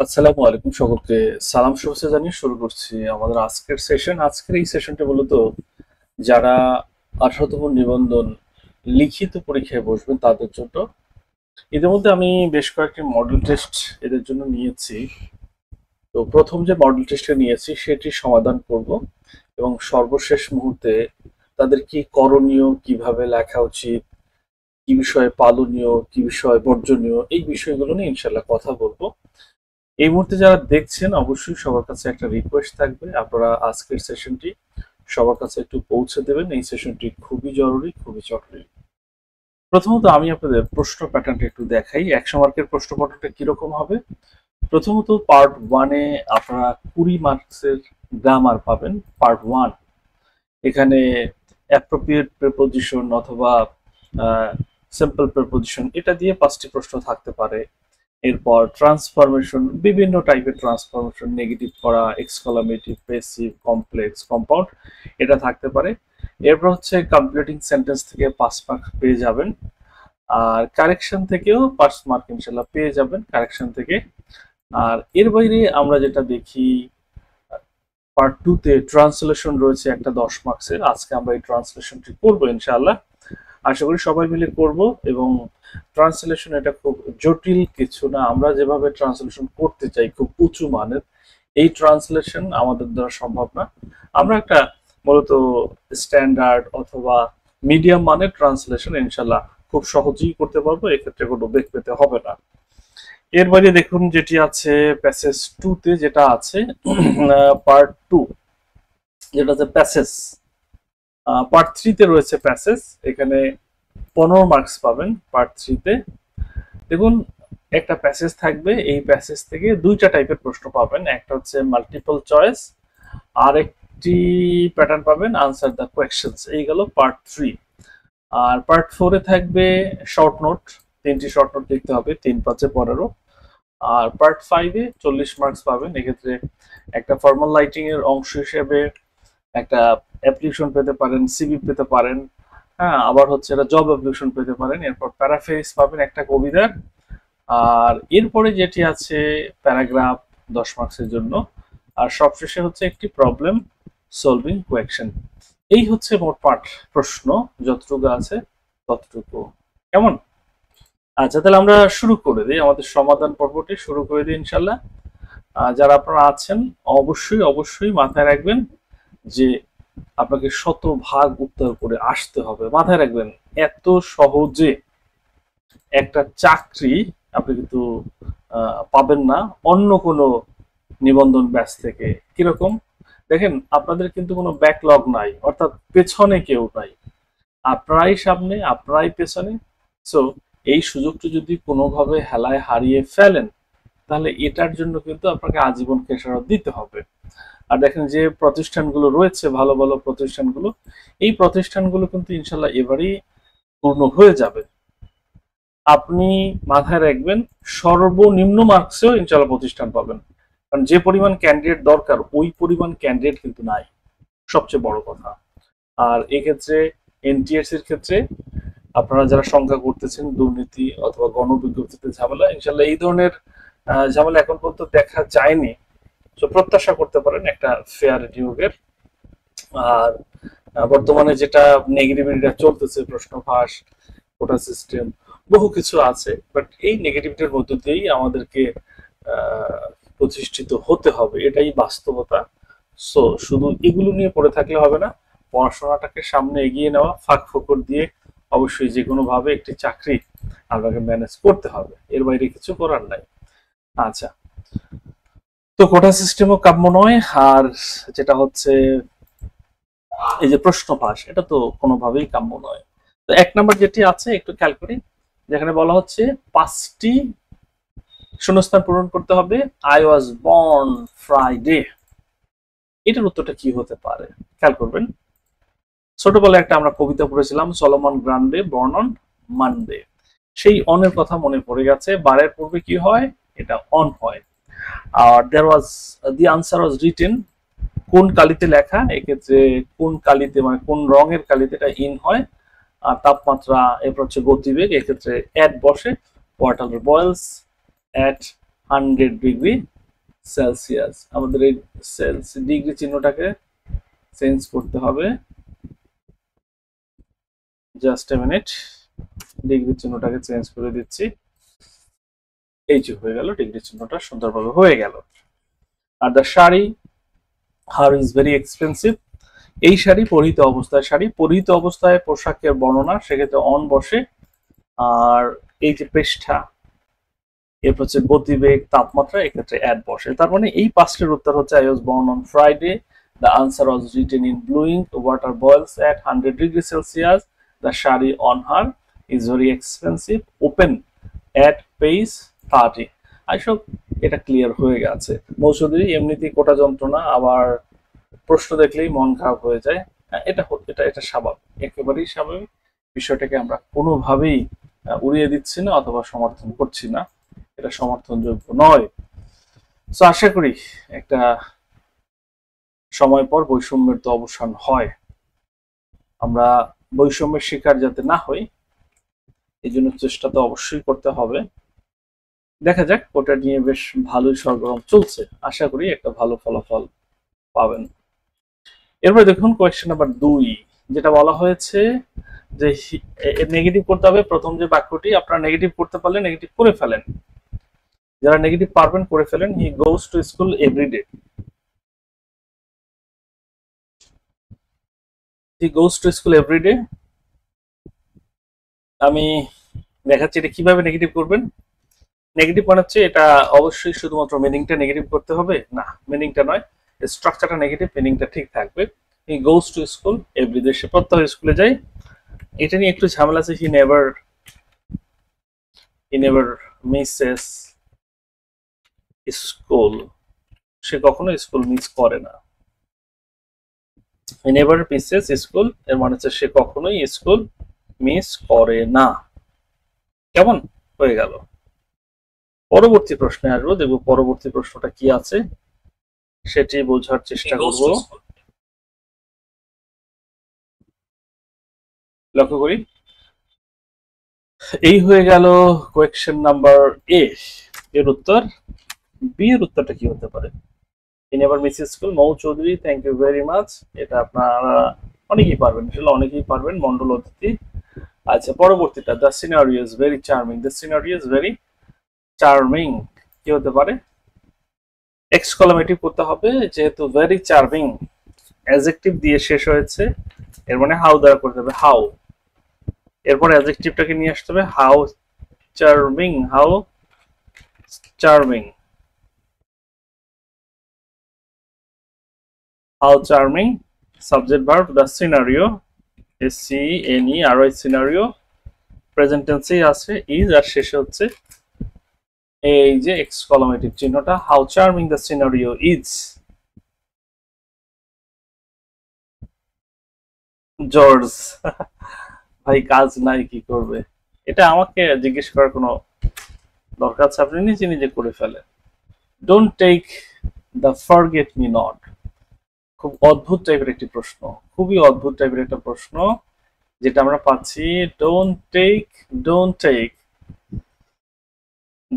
আসসালামু আলাইকুম, সকলকে সালাম শুভেচ্ছা জানিয়ে শুরু করছি আমাদের আজকের সেশন। আজকের এই সেশনটা মূলত যারা 18তম নিবন্ধন লিখিত পরীক্ষায় বসবেন তাদের জন্য। ইতিমধ্যে আমি বেশ কয়েকটি মডেল টেস্ট এদের জন্য নিয়েছি। তো প্রথম যে মডেল টেস্টটা নিয়েছি সেটি সমাধান করব এবং সর্বশেষ মুহূর্তে তাদের কি করণীয়, কিভাবে লেখা উচিত, কি বিষয়ে পালনীয়, কি বিষয়ে বর্জনীয়, এই বিষয়গুলো নিয়ে ইনশাল্লাহ কথা বলবো। এই মুহূর্তে যারা দেখছেন অবশ্যই সবার কাছে একটা রিকোয়েস্ট থাকবে, আপনারা আজকের সেশনটি সবার কাছে একটু পৌঁছে দেবেন। এই সেশনটি খুবই জরুরি, খুবই জরুরি। প্রথমত আমি আপনাদের প্রশ্ন প্যাটার্নটা একটু দেখাই। 100 মার্কের প্রশ্ন প্যাটার্নটা কিরকম হবে? প্রথমত পার্ট 1-এ আপনারা 20 মার্কসের গ্রামার পাবেন। পার্ট 1 এখানে অ্যাপ্রোপ্রিয়েট প্রিপোজিশন অথবা সিম্পল প্রিপোজিশন এটা দিয়ে 5টি প্রশ্ন থাকতে পারে। এরপর ট্রান্সফরমেশন, বিভিন্ন টাইপের ট্রান্সফরমেশন, নেগেটিভ করা, এক্সক্লামেটিভ, প্যাসিভ, কমপ্লেক্স, কম্পাউন্ড, এটা থাকতে পারে। এরপর হচ্ছে কমপ্লিটিং সেন্টেন্স থেকে 5 মার্ক পেয়ে যাবেন। আর কারেকশন থেকেও 5 মার্ক ইনশাল্লাহ পেয়ে যাবেন কারেকশন থেকে। আর এর বাইরে আমরা যেটা দেখি, পার্ট 2-তে ট্রান্সলেশন রয়েছে একটা 10 মার্কসের। আজকে আমরা এই ট্রান্সলেশনটি করবো ইনশাআল্লাহ, আশা করি সবাই মিলে করব। এবং ট্রান্সলেশন এটা খুব জটিল কিছু না, আমরা যেভাবে ট্রান্সলেশন করতে চাই খুব উঁচু মানের, এই ট্রান্সলেশন আমাদের দ্বারা সম্ভব না। আমরা একটা মূলত স্ট্যান্ডার্ড অথবা মিডিয়াম মানের ট্রান্সলেশন ইনশাল্লাহ খুব সহজেই করতে পারবো, এক্ষেত্রে কোনো বেগ পেতে হবে না। এর বাইরে দেখুন যেটি আছে প্যাসেজ 2-তে, যেটা আছে পার্ট 2, যেটা হচ্ছে প্যাসেজ। পার্ট 3-তে রয়েছে প্যাসেজ, এখানে 15 মার্কস পাবেন পার্ট 3-তে। দেখুন একটা প্যাসেজ থাকবে, এই প্যাসেজ থেকে দুইটা টাইপের প্রশ্ন পাবেন, একটা হচ্ছে মাল্টিপল চয়েস, আর একটি প্যাটার্ন পাবেন আনসার দ্য কোয়েশ্চেনস। এই গেল পার্ট 3। আর পার্ট 4-এ থাকবে শর্ট নোট, 3টি শর্ট নোট লিখতে হবে, 3 5 15। আর পার্ট 5-এ 40 মার্কস পাবেন। এক্ষেত্রে একটা ফর্মাল রাইটিং এর অংশ হিসেবে একটা অ্যাপ্লিকেশন পেতে পারেন, সিভি পেতে পারেন, হ্যাঁ, আবার হচ্ছে এটা জব অ্যাপ্লিকেশন পেতে পারেন। এরপর প্যারাফ্রেজ পাবেন একটা কবিতার। আর এরপরে যেটি আছে প্যারাগ্রাফ 10 মার্কসের জন্য। আর সবশেষে হচ্ছে একটি প্রবলেম সলভিং কোয়েকশন। এই হচ্ছে মোটমাট প্রশ্ন, যতটুকু আছে ততটুকু। কেমন? আচ্ছা, তাহলে আমরা শুরু করে দিই, আমাদের সমাধান পর্বটি শুরু করে দিই ইনশাল্লাহ। যারা আপনারা আছেন অবশ্যই অবশ্যই মাথায় রাখবেন যে আপনাকে শতভাগ উত্তর করে আসতে হবে। মাথায় রাখবেন, এত সহজে একটা চাকরি আপনি কিন্তু পাবেন না অন্য কোনো নিবন্ধন ব্যাচ থেকে। কিরকম? দেখেন, আপনাদের কিন্তু কোনো ব্যাকলগ নাই, অর্থাৎ পেছনে কেউ নাই, আপনারাই সামনে, আপনারাই পেছনে। সো এই সুযোগটি যদি কোনোভাবে হেলায় হারিয়ে ফেলেন, তাহলে এটার জন্য কিন্তু আপনাকে আজীবন খেসারত দিতে হবে। আর দেখেন যে প্রতিষ্ঠানগুলো রয়েছে, ভালো ভালো প্রতিষ্ঠানগুলো, এই প্রতিষ্ঠানগুলো কিন্তু ইনশাল্লাহ এবারই পূর্ণ হয়ে যাবে। আপনি মাথায় রাখবেন, সর্বনিম্ন মার্কসেও ইনশাল্লাহ প্রতিষ্ঠান পাবেন, কারণ যে পরিমাণ ক্যান্ডিডেট দরকার ওই পরিমাণ ক্যান্ডিডেট কিন্তু নাই, সবচেয়ে বড় কথা। আর এক্ষেত্রে এনটিএসসি এর ক্ষেত্রে আপনারা যারা শঙ্কা করতেছেন দুর্নীতি অথবা গণবিজ্ঞপ্তিতে ঝামেলা, ইনশাল্লাহ এই ধরনের ঝামেলা এখন পর্যন্ত দেখা যায়নি। তো প্রত্যাশা করতে পারেন একটা ফেয়ার নিয়োগের। আর বর্তমানে যেটা নেগেটিভিটিটা চলতেছে, প্রশ্ন ফাঁস, কোটা সিস্টেম, বহু কিছু আছে, বাট এই নেগেটিভিটির মধ্য দিয়েই আমাদেরকে প্রতিষ্ঠিত হতে হবে, এটাই বাস্তবতা। সো শুধু এগুলো নিয়ে পড়ে থাকলে হবে না, পড়াশোনাটাকে সামনে এগিয়ে নেওয়া, ফাঁক ফোকর দিয়ে অবশ্যই যে কোনো ভাবে একটি চাকরি আপনাকে ম্যানেজ করতে হবে, এর বাইরে কিছু করার নাই। আচ্ছা, তো কোটা সিস্টেমও কাম্য নয়। আর যেটা হচ্ছে এই যে প্রশ্ন ফাঁস, এটা তো কোনোভাবেই কাম্য নয়। তো 1 নম্বর যেটি আছে একটু খেয়াল করি, যেখানে বলা হচ্ছে 5টি শূন্যস্থান পূরণ করতে হবে। আই ওয়াজ বর্ন ফ্রাইডে, এটার উত্তরটা কি হতে পারে? খেয়াল করবেন, ছোটবেলায় একটা আমরা কবিতা পড়েছিলাম, Solomon Grande born on Monday. সেই অনের কথা মনে পড়ে গেছে, বারের পূর্বে কি হয়? এটা অন হয়। আর দেয়ার ওয়াজ, দি আনসার ওয়াজ রিটেন, কোন কালিতে লেখা? এক্ষেত্রে কোন কালিতে মানে কোন রঙের কালিতে এটা ইন হয়। আর তাপমাত্রা, এরপর হচ্ছে গতিবেগ, এক্ষেত্রে অ্যাট বসে, water boils at 100 degree Celsius. আমাদের এই ডিগ্রি চিহ্নটাকে চেঞ্জ করতে হবে। জাস্ট এ মিনিট, ডিগ্রি চিহ্নটাকে চেঞ্জ করে দিচ্ছি। এই যে হয়ে গেল, ডিগ্রি চিহ্নটা সুন্দরভাবে হয়ে গেল। Are the sari her is very expensive. এই শাড়ি পরিহিত অবস্থায়, শাড়ি পরিহিত অবস্থায় পোশাকের বর্ণনা, সেক্ষেত্রে অন বসে। আর এই যে পৃষ্ঠা, এরপর হচ্ছে গতিবেগ, তাপমাত্রা, এক্ষেত্রে অ্যাড বসে। তার মানে এই পাঁচটির উত্তর হচ্ছে I was born on Friday, the answer was written in blue ink, water boils at 100 degree Celsius, the sari on her is very expensive, open at page 30। আইসব এটা ক্লিয়ার হয়ে গেছে। মৌসুমী এমনিতেই কোটা যন্ত্রণা, আবার প্রশ্ন দেখলেই মন খারাপ হয়ে যায়। এটা এটা এটা স্বাভাবিক, একেবারেই স্বাভাবিক। বিষয়টাকে আমরা কোনোভাবেই উড়িয়ে দিচ্ছি না অথবা সমর্থন করছি না, এটা সমর্থনযোগ্য নয়। তো আশা করি একটা সময় পর বৈষম্যের তো অবসান হয়। আমরা বৈষম্যের শিকার যাতে না হই, এই জন্য চেষ্টা তো অবশ্যই করতে হবে। দেখা যাক, ওটা নিয়ে বেশ ভালোই সরগরম চলছে, আশা করি একটা ভালো ফলাফল পাবেন। এরপরে দেখুন কোয়েশ্চেন নাম্বার 2, যেটা বলা হয়েছে যে নেগেটিভ করতে হবে। প্রথম যে বাক্যটি, আপনারা নেগেটিভ করতে পারলে নেগেটিভ করে ফেলেন, যারা নেগেটিভ পারবেন করে ফেলেন। He goes to school everyday, he goes to school everyday. আমি দেখাচ্ছি এটা কিভাবে নেগেটিভ করবেন। নেগেটিভ মানে হচ্ছে এটা অবশ্যই শুধুমাত্র মিনিংটা নেগেটিভ করতে হবে না, মিনিংটা নয়, স্ট্রাকচারটা নেগেটিভ, মিনিংটা ঠিক থাকবে। হি গোস টু স্কুল এভরিডে, সে প্রত্যহ স্কুলে যায়। এটা নিয়ে একটু ঝামেলা আছে। হি নেভার মিসেস স্কুল, সে কখনো স্কুল মিস করে না। হি নেভার মিসেস স্কুল, এর মানে হচ্ছে সে কখনোই স্কুল মিস করে না। কেমন হয়ে গেল? পরবর্তী প্রশ্নে আসবো, দেখবো পরবর্তী প্রশ্নটা কি আছে, সেটি বোঝার চেষ্টা করব। লক্ষ্য করি, এই হয়ে গেল কোয়েশ্চেন নাম্বার এ। এর উত্তর বি এর উত্তরটা কি হতে পারে? He never miss school, Mou Chowdhury, thank you very much. এটা আপনারা অনেকেই পারবেন, আসলে অনেকেই পারবেন, মন্ডল অতিথি। আচ্ছা, পরবর্তীটা, the scenario is very charming, the scenario is very charming, কি হতে পারে? এক্সক্লামেটিভ করতে হবে, যেহেতু ভেরি চার্মিং অ্যাডজেক্টিভ দিয়ে শেষ হয়েছে, এর মানে হাউ দ্বারা করতে হবে, হাউ। এরপর অ্যাডজেক্টিভটাকে নিয়ে আসতে হবে, how charming, how charming, how charming, subject verb, the scenario, SCNERY, scenario, present টেন্সেই আছে ইজ, আর শেষে হচ্ছে এই যে এক্সক্লামেটিভ চিহ্নটা, how charming the scenario is. George ভাই কাজ নাই, কি করবে? এটা আমাকে জিজ্ঞেস করার কোনো দরকার আছে? আপনি নিজে নিজে করে ফেলেন। Don't take the forget me not, খুব অদ্ভুত টাইপের একটি প্রশ্ন, খুবই অদ্ভুত টাইপের একটা প্রশ্ন যেটা আমরা পাচ্ছি। Don't take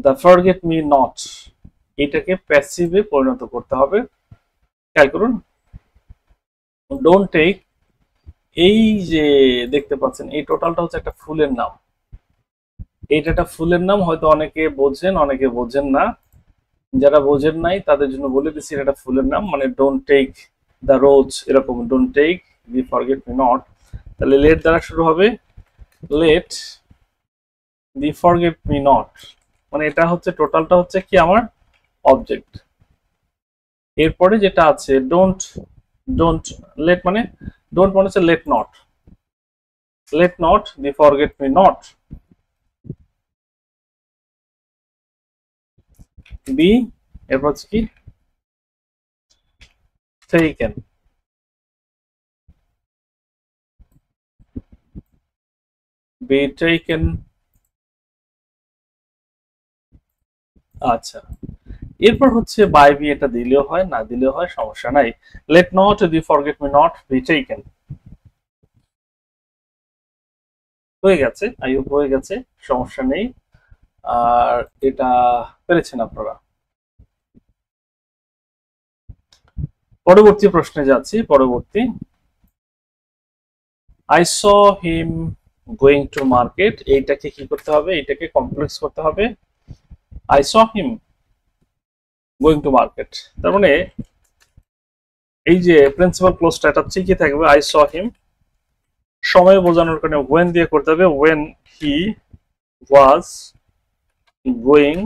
the forget me not, এটাকে প্যাসিভে পরিণত করতে হবে। খেয়াল করুন, ডোন্ট টেক, এই যে দেখতে পাচ্ছেন এই টোটালটা হচ্ছে একটা ফুলের নাম। এইটা একটা ফুলের নাম, হয়তো অনেকে বোঝেন অনেকে বোঝেন না। যারা বোঝেন নাই তাদের জন্য বলে দিচ্ছি, এটা একটা ফুলের নাম, মানে ডোন্ট টেক দ্য রোজ, এরকম don't take the forget me not. তাহলে লেট দ্বারা শুরু হবে, let the forget me not, মানে এটা হচ্ছে টোটালটা হচ্ছে কি আমার অবজেক্ট। এরপরে যেটা আছে ডোন্ট, ডোন্ট লেট মানে, ডোন্ট মানে হচ্ছে let not the forget me not, be, এরপর হচ্ছে কি taken, be taken। আচ্ছা, এরপর হচ্ছে বাই বি, এটা দিলেও হয় না দিলেও হয়, সমস্যা নাই। Late not the forget me not be taken, হয়ে গেছে, আই হোপ হয়ে গেছে, সমস্যা নেই। আর এটা পেরেছেন আপনারা। পরবর্তী প্রশ্নে যাচ্ছি। পরবর্তী, I saw him going to market, এইটাকে কি করতে হবে? এইটাকে কমপ্লেক্স করতে হবে। I saw him going to market, তার মানে এই যে প্রিন্সিপাল ক্লোজটা এটা ঠিকই থাকবে। আই স হিম সময় বোঝানোর কারণে ওয়েন দিয়ে করতে হবে। When he was going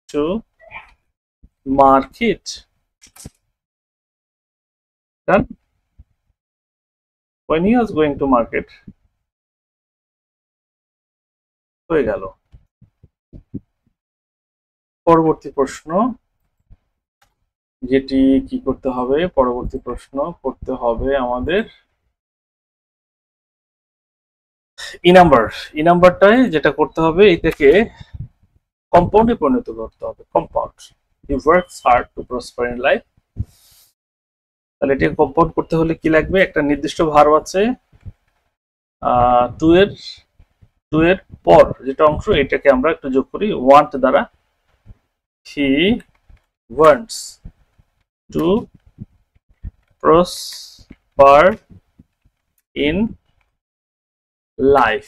to market, done. when he was going to market হয়ে গেল। পরবর্তী প্রশ্ন যেটি কি করতে হবে, পরবর্তী প্রশ্ন করতে হবে আমাদের ই নাম্বারটায় যেটা করতে হবে, এটাকে কম্পাউন্ডে পরিণত করতে হবে। Compound, he works hard to prosper in life. তাহলে এটাকে কম্পাউন্ড করতে হলে কি লাগবে? একটা নির্দিষ্ট ভার্ব আছে টু এর পর যেটা অংশ, এটাকে আমরা একটু যোগ করি ওয়ান্ট দ্বারা। হি wants to prosper in life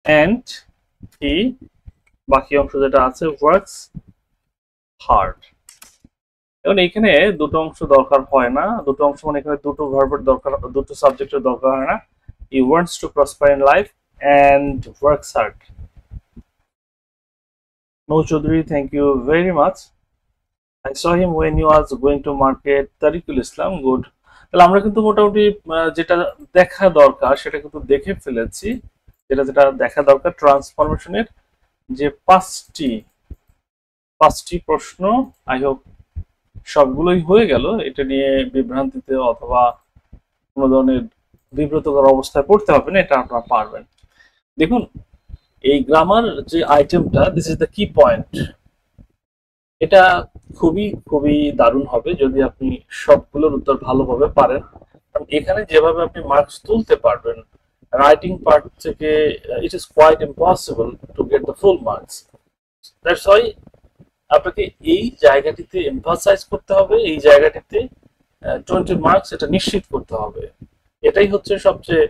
and he, বাকি অংশ যেটা আছে, ওয়ার্কস হার্ড। এখন এইখানে দুটো অংশ দরকার হয় না, দুটো অংশ মানে এখানে দুটো ভার্বের দরকার, দুটো সাবজেক্টের দরকার হয় না। He wants to prosper in life and works hard. নো Chowdhury, thank you very much. I saw him when he was going to market. Tarikul Islam, good. তাহলে আমরা কিন্তু মোটামুটি যেটা দেখা দরকার সেটা কিন্তু দেখে ফেলেছি। যেটা যেটা দেখা দরকার ট্রান্সফরমেশনের যে পাঁচটি প্রশ্ন, আই হোপ সবগুলোই হয়ে গেল। এটা নিয়ে বিভ্রান্তিতে অথবা কোনো ধরনের বিব্রতকর অবস্থায় পড়তে হবে না, এটা আপনারা পারবেন। দেখুন, এই গ্রামার যে আইটেমটা, দিস ইজ দ্য কি পয়েন্ট। এটা খুবই খুবই দারুণ হবে যদি আপনি সবগুলোর উত্তর ভালোভাবে পারেন। কারণ এখানে যেভাবে আপনি মার্কস তুলতে পারবেন রাইটিং পার্ট থেকে, it is quite impossible to get the full marks. That's why আপনাকে এই জায়গাটিতে এমফাসাইজ করতে হবে, এই জায়গাটিতে 20 মার্কস এটা নিশ্চিত করতে হবে। এটাই হচ্ছে সবচেয়ে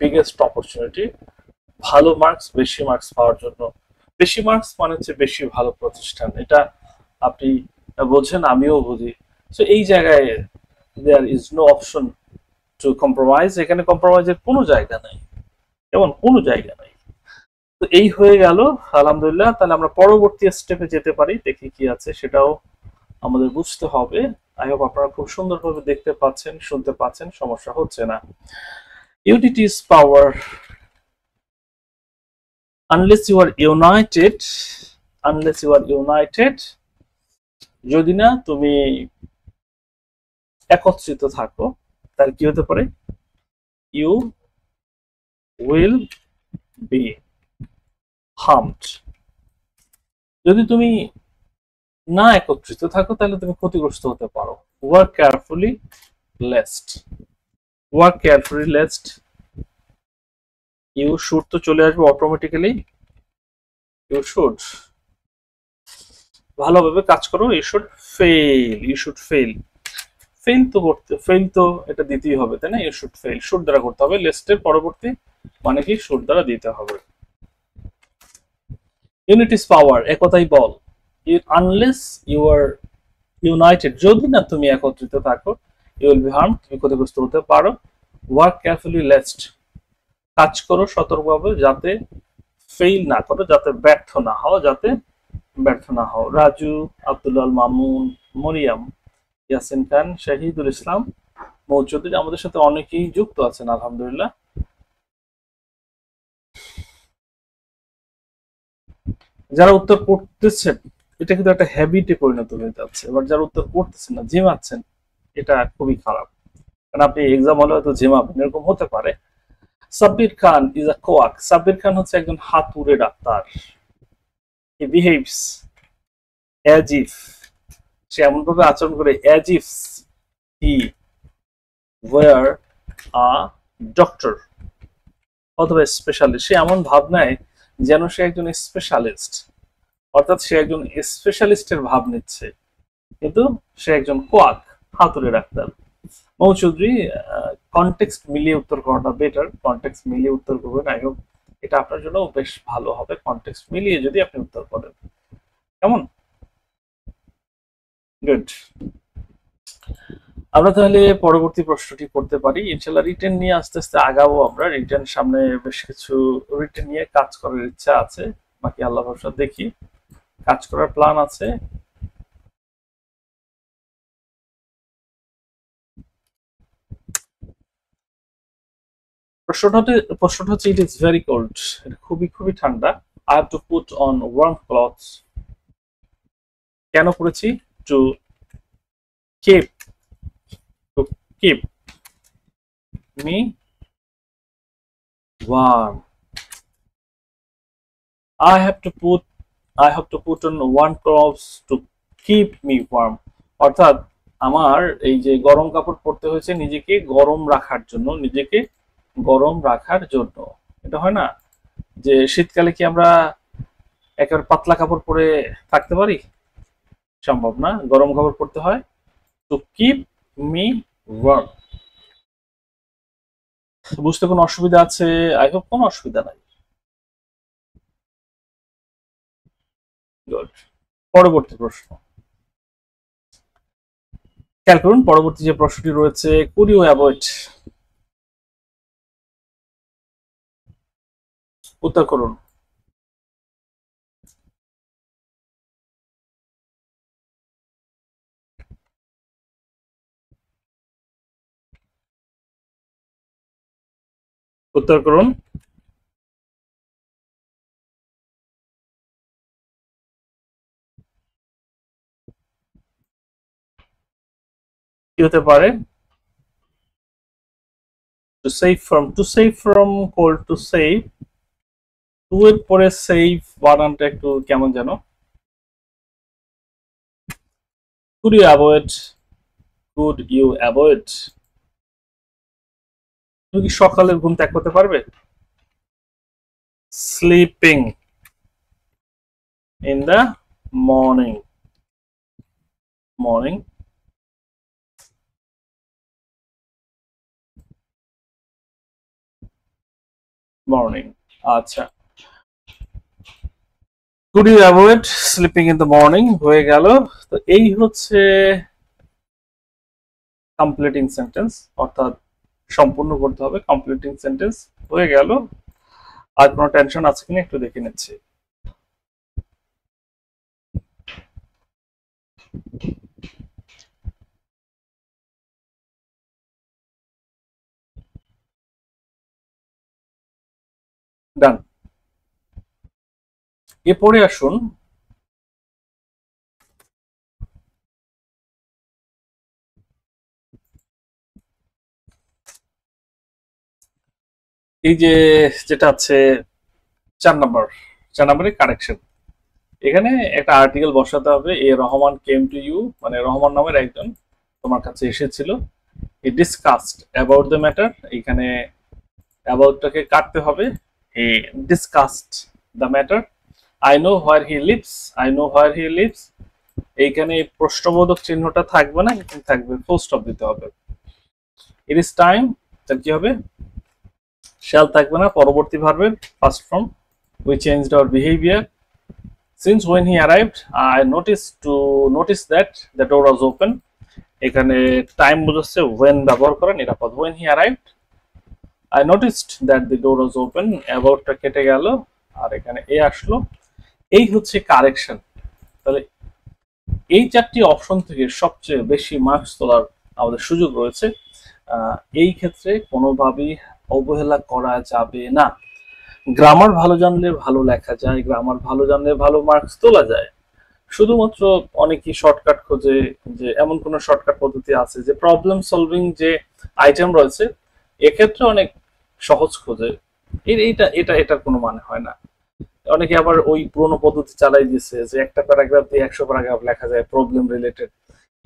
বিগেস্ট অপরচুনিটি ভালো মার্কস, বেশি মার্কস পাওয়ার জন্য। বেশি মার্কস মানে হচ্ছে বেশি ভালো প্রতিষ্ঠান, এটা আপনি বোঝেন, আমিও বুঝি। সো এই জায়গায় there is no option to compromise, এখানে কম্প্রোমাইজের কোনো জায়গা নাই, এমন কোনো জায়গা নাই। তো এই হয়ে গেল, আলহামদুলিল্লাহ। তাহলে আমরা পরবর্তী স্টেপে যেতে পারি, দেখি কি আছে সেটাও আমাদের বুঝতে হবে। আই হোপ আপনারা খুব সুন্দরভাবে দেখতে পাচ্ছেন, শুনতে পাচ্ছেন, সমস্যা হচ্ছে না। Unity is power, unless you are united, unless you are united, যদি না তুমি একত্রিত থাকো, তাহলে কি হতে পারে? You will be harmed. যদি তুমি না একত্রিত থাকো তাহলে তুমি ক্ষতিগ্রস্ত হতে পারো। Work carefully lest, work carefully lest, you should তো চলে আসবে অটোমেটিক্যালি। ইউ শুড ভালোভাবে কাজ করো। You should fail, you should fail, fail তো করতে, ফেল তো এটা দিতেই হবে, তাই না? ইউ শুড ফেল, শুড দ্বারা করতে হবে। লেস্টের পরবর্তী মানে কি? শুড দ্বারা দিতে হবে। ইউনিট ইজ পাওয়ার, একতাই বল। আনলেস ইউ আর ইউনাইটেড, যদি না তুমি একত্রিত থাকো, ইউ উইল বি হার্মড, তুমি ক্ষতিগ্রস্ত হতে পারো। ওয়ার্ক কেয়ারফুলি লেস্ট, কাজ করো সতর্কভাবে যাতে ফেইল না করো, যাতে ব্যর্থ না হও, যাতে ব্যর্থ না হও। রাজু, আব্দুল্লাহ মামুন, মরিয়াম, ইয়াসিন খান, শাহিদুল ইসলাম, মৌচৌধুরী, আমাদের সাথে অনেকেই যুক্ত আছেন আলহামদুলিল্লাহ। যারা উত্তর করতেছেন এটা কিন্তু একটা হ্যাবিটে পরিণত হয়ে যাচ্ছে। এবার যারা উত্তর করতেছেন না, ঝিমাচ্ছেন, এটা খুবই খারাপ। কারণ আপনি এক্সাম হলে হয়তো ঝিমাবেন, এরকম হতে পারে। Sabbir Khan is a quack, Sabbir Khan হচ্ছে একজন হাতুড়ে doctor. He behaves as if, সে এমন ভাবে আচরণ করে as if he were a doctor অথবা স্পেশালিস্ট। সে এমন ভাব নেয় যেন সে একজন স্পেশালিস্ট, অর্থাৎ সে একজন স্পেশালিস্টের ভাব নিচ্ছে, কিন্তু সে একজন কোয়াক। হাতুড়ে ডাক্তার। মৌ চৌধুরী, কনটেক্সট মিলিয়ে উত্তর করাটা বেটার, কনটেক্সট মিলিয়ে উত্তর করবেন। আই হোপ এটা আপনার জন্য বেশ ভালো হবে, কনটেক্সট মিলিয়ে যদি আপনি উত্তর করেন। কেমন? গুড। আমরা তাহলে পরবর্তী প্রশ্নটি করতে পারি। ইনশাল্লাহ রিটেন নিয়ে আস্তে আস্তে আগাবো আমরা। রিটেন সামনে বেশ কিছু রিটেন নিয়ে কাজ করার ইচ্ছা আছে, বাকি আল্লাহ ভরসা, দেখি কাজ করার প্ল্যান আছে। প্রশ্নটা হচ্ছে ইট ইজ ভেরি কোল্ড, খুবই খুবই ঠান্ডা। I have to put on warm clothes. কেন পড়েছি? To keep, to keep me warm. I have to put on warm clothes to keep me warm. অর্থাৎ আমার এই যে গরম কাপড় পরতে হয়েছে নিজেকে গরম রাখার জন্য, নিজেকে গরম রাখার জন্য। এটা হয় না যে শীতকালে কি আমরা একেবারে পাতলা কাপড় পরে থাকতে পারি? সম্ভব না, গরম কাপড় পরতে হয়। To keep me warm. বুঝতে কোনো অসুবিধা আছে? আই হোপ কোনো অসুবিধা নাই। গুড। পরবর্তী প্রশ্ন খেয়াল করুন, পরবর্তী যে প্রশ্নটি রয়েছে, কুড ইউ অ্যাভয়েড। উত্তর করুন। উত্তর করুন। কি হতে পারে? To save from cold, to save, to এর পরে সেভ বানানটা একটু কেমন যেন। Could you avoid, could you avoid. তুমি কি সকালের ঘুম ত্যাগ করতে পারবে? Sleeping in the morning, morning. Morning, আচ্ছা। Could you avoid sleeping in the morning হয়ে গেল। তো এই হচ্ছে কমপ্লিটিং সেন্টেন্স, অর্থাৎ সম্পূর্ণ করতে হবে। কমপ্লিটিং সেন্টেন্স হয়ে গেল। আর কোনো টেনশন আছে কিনা একটু দেখে নিচ্ছি। ডান। এরপরে আসুন এই যে যেটা আছে 4 নম্বরে কারেকশন। এখানে একটা আর্টিকেল বসাতে হবে। এ রহমান কেম টু ইউ, মানে রহমান নামের একজন তোমার কাছে এসেছিল। হি ডিসকাসড অ্যাবাউট দ্য ম্যাটার, এখানে অ্যাবাউটটাকে কাটতে হবে। হি discussed the matter. I know where he lives, I know where he lives. এইখানে প্রশ্নবোধক চিহ্নটা থাকবে না, এখানে থাকবে ফুল স্টপ দিতে হবে। ইট ইজ টাইম, তার কি হবে? শ্যাল থাকবে না, পরবর্তী ভার্বের first form. We changed our behaviour. Since when he arrived, I noticed that the door was open. এখানে টাইম বোঝাচ্ছে when ব্যবহার করা নিরাপদ। When he arrived, I noticed that the door was open. Aboutটা কেটে গেল আর এখানে এ আসলো। এই হচ্ছে কারেকশন। তাহলে এই 4টি অপশন থেকে সবচেয়ে বেশি মার্কস তোলার আমাদের সুযোগ রয়েছে। এই ক্ষেত্রে কোনোভাবেই অবহেলা করা যাবে না। গ্রামার ভালো জানলে ভালো লেখা যায়, গ্রামার ভালো জানলে ভালো মার্কস তোলা যায়। শুধুমাত্র অনেকেই শর্টকাট খোঁজে, যে এমন কোন শর্টকাট পদ্ধতি আছে যে প্রবলেম সলভিং যে আইটেম রয়েছে এক্ষেত্রে অনেক সহজ খোঁজে। এইটা এটা এটার কোনো মানে হয় না। অনেকে আবার ওই পুরোনো পদ্ধতি চালাই দিচ্ছে যে একটা প্যারাগ্রাফ দিয়ে 100 প্যারাগ্রাফ লেখা যায় প্রবলেম রিলেটেড।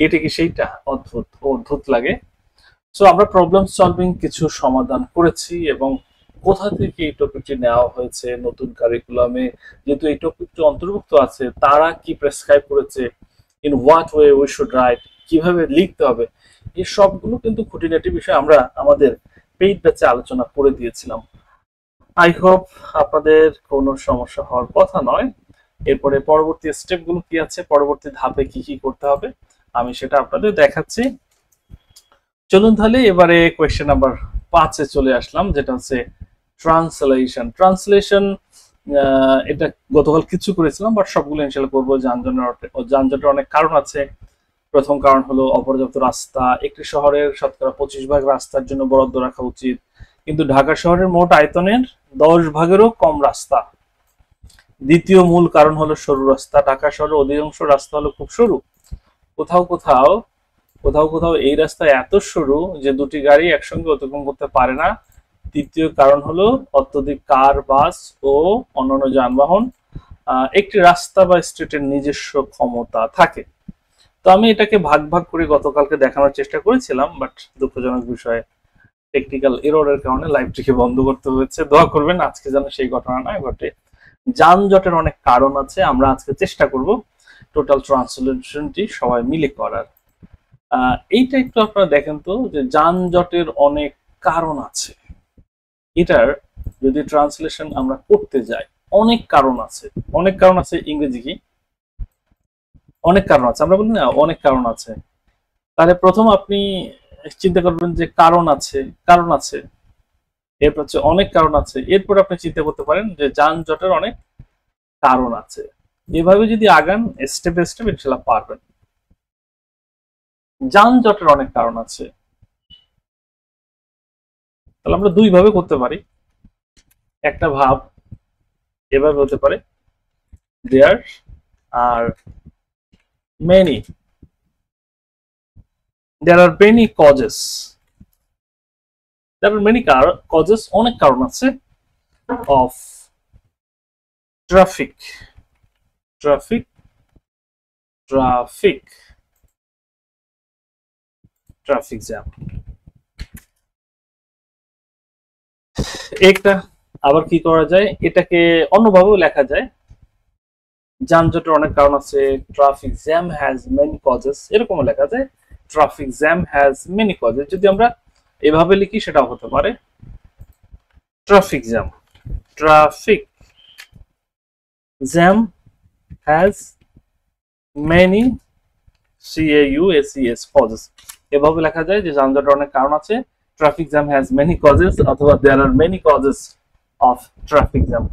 এটা কি সেইটা? অদ্ভুত অদ্ভুত লাগে। সো আমরা প্রবলেম সলভিং কিছু সমাধান করেছি, এবং কোথা থেকে এই টপিকটি নেওয়া হয়েছে নতুন কারিকুলামে, যেহেতু এই টপিকটি অন্তর্ভুক্ত আছে, তারা কি প্রেসক্রাইব করেছে, in what way we should write, কিভাবে লিখতে হবে, এই সবগুলো কিন্তু খুঁটিনাটি বিষয় আমরা আমাদের পেইড ব্যাচে আলোচনা করে দিয়েছিলাম। আই হোপ আপনাদের কোনো সমস্যা হওয়ার কথা নয়। এরপরে পরবর্তী স্টেপগুলো কি আছে, পরবর্তী ধাপে কি কি করতে হবে আমি সেটা আপনাদের দেখাচ্ছি। চলুন তাহলে এবারে কোয়েশ্চেন নাম্বার 5-এ চলে আসলাম, যেটা হচ্ছে ট্রান্সলেশন। ট্রান্সলেশন এটা গতকাল কিছু করেছিলাম, বাট সবগুলো ইনশাআল্লাহ করবো। যানজটের অনেক কারণ আছে। প্রথম কারণ হলো অপর্যাপ্ত রাস্তা। একটি শহরের শতকরা 25 ভাগ রাস্তার জন্য বরাদ্দ রাখা উচিত, কিন্তু ঢাকা শহরের মোট আয়তনের 10 ভাগেরও কম রাস্তা। দ্বিতীয় মূল কারণ হলো সরু রাস্তা। ঢাকা শহরের অধিকাংশ রাস্তা হলো খুব সরু। কোথাও কোথাও এই রাস্তা এত সরু যে দুটি গাড়ি একসঙ্গে অতিক্রম করতে পারে না। তৃতীয় কারণ হলো অত্যধিক কার, বাস ও অন্যান্য যানবাহন। একটি রাস্তা বা স্ট্রিটের নিজস্ব ক্ষমতা থাকে। তো আমি এটাকে ভাগ ভাগ করে গতকালকে দেখানোর চেষ্টা করেছিলাম, বাট দুঃখজনক বিষয়ে টেকনিক্যাল এররের কারণে লাইভটিকে বন্ধ করতে হয়েছে। দোয়া করবেন আজকে যেন সেই ঘটনা না ঘটে। যানজটের অনেক কারণ আছে, আমরা আজকে চেষ্টা করব টোটাল ট্রান্সলেশনটি সবাই মিলে করার। এইটা একটু আপনারা দেখেন তো, যে যানজটের অনেক কারণ আছে। এটার যদি ট্রান্সলেশন আমরা করতে যাই, অনেক কারণ আছে। অনেক কারণ আছে ইংরেজি কি অনেক কারণ আছে, আমরা বলি না অনেক কারণ আছে। তাহলে প্রথম আপনি চিন্তা করবেন যে কারণ আছে, এরপর হচ্ছে অনেক কারণ আছে, এরপর আপনি চিন্তা করতে পারেন যে যানজটের অনেক কারণ আছে। এভাবে যদি আগান স্টেপ বাই স্টেপ ইনশাআল্লাহ পারবেন। যানজটের অনেক কারণ আছে, তাহলে আমরা দুই ভাবে করতে পারি। একটা ভাব এভাবে হতে পারে, দেয়ার আর many causes, অনেক কারণ আছে of traffic jam। একটা আবার কি করা যায়, এটাকে অন্যভাবেও লেখা যায়, যানজটের অনেক কারণ আছে, traffic jam has many causes, এরকমও লেখা যায় traffic jam has many causes. যদি আমরা এভাবে লিখি সেটাও হতে পারে traffic jam has many causes. এভাবে লেখা যায় যে যানজটের অনেক কারণ আছে, traffic jam has many causes, অথবা there are many causes of traffic jam.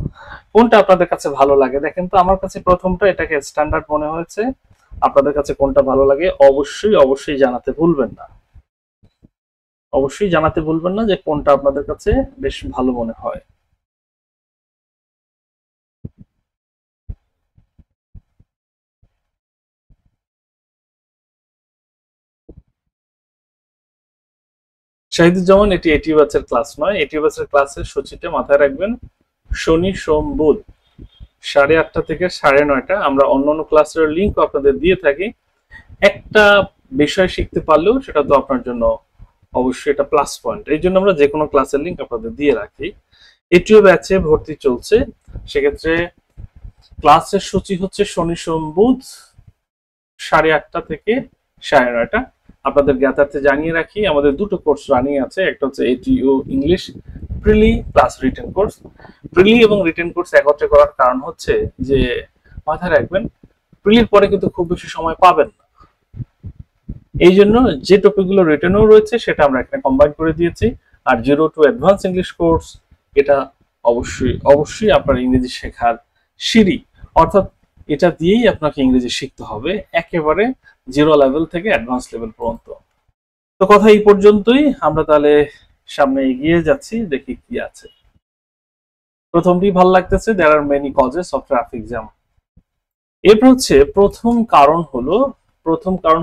কোনটা আপনাদের কাছে ভালো লাগে দেখেন তো। আমার কাছে প্রথমটা এটাকে স্ট্যান্ডার্ড মনে হয়েছে। আপনাদের কাছে কোনটা ভালো লাগে অবশ্যই জানাতে ভুলবেন না, যে কোনটা আপনাদের কাছে বেশ ভালো মনে হয়। শাহিদুজ্জামান, এটি ব্যাচের ক্লাস নয়। এটি ব্যাচের ক্লাসের সূচিটা মাথায় রাখবেন, শনি সোম বুধ 8:30 থেকে 9:30। আমরা অন্যান্য ক্লাসের লিঙ্ক আপনাদের দিয়ে থাকি। একটা বিষয় শিখতে পারলেও সেটা তো আপনার জন্য অবশ্যই এটা প্লাস পয়েন্ট। এই জন্য আমরা যে কোনো ক্লাসের লিঙ্ক আপনাদের দিয়ে রাখি। এটিও ব্যাচে ভর্তি চলছে, সেক্ষেত্রে ক্লাসের সূচি হচ্ছে শনি সোম বুধ 8:30 থেকে 9:30। আপনাদের জ্ঞাতার্থে জানিয়ে রাখি, আমাদের দুটো কোর্স রানিং আছে। একটা হচ্ছে এটিও ইংলিশ প্রিলি প্লাস রিটেন কোর্স। প্রিলি এবং রিটেন কোর্স একত্রে করার কারণ হচ্ছে যে মাথায় রাখবেন প্রিলির পরে কিন্তু খুব বেশি সময় পাবেন না। এই জন্য যে টপিকগুলো রিটেনও রয়েছে সেটা আমরা এখানে কম্বাইন করে দিয়েছি। আর 0 to অ্যাডভান্স ইংলিশ কোর্স, এটা অবশ্যই আপনার ইংরেজি শেখার সিঁড়ি, অর্থাৎ এটা দিয়েই আপনাকে ইংরেজি শিখতে হবে একেবারে 0 লেভেল থেকে অ্যাডভান্স লেভেল পর্যন্ত। তো কথা এই পর্যন্তই, আমরা তাহলে সামনে এগিয়ে যাচ্ছি, দেখি কি আছে। প্রথমটি ভালো লাগতেছে, there are many causes of traffic jam. এরপর হচ্ছে প্রথম কারণ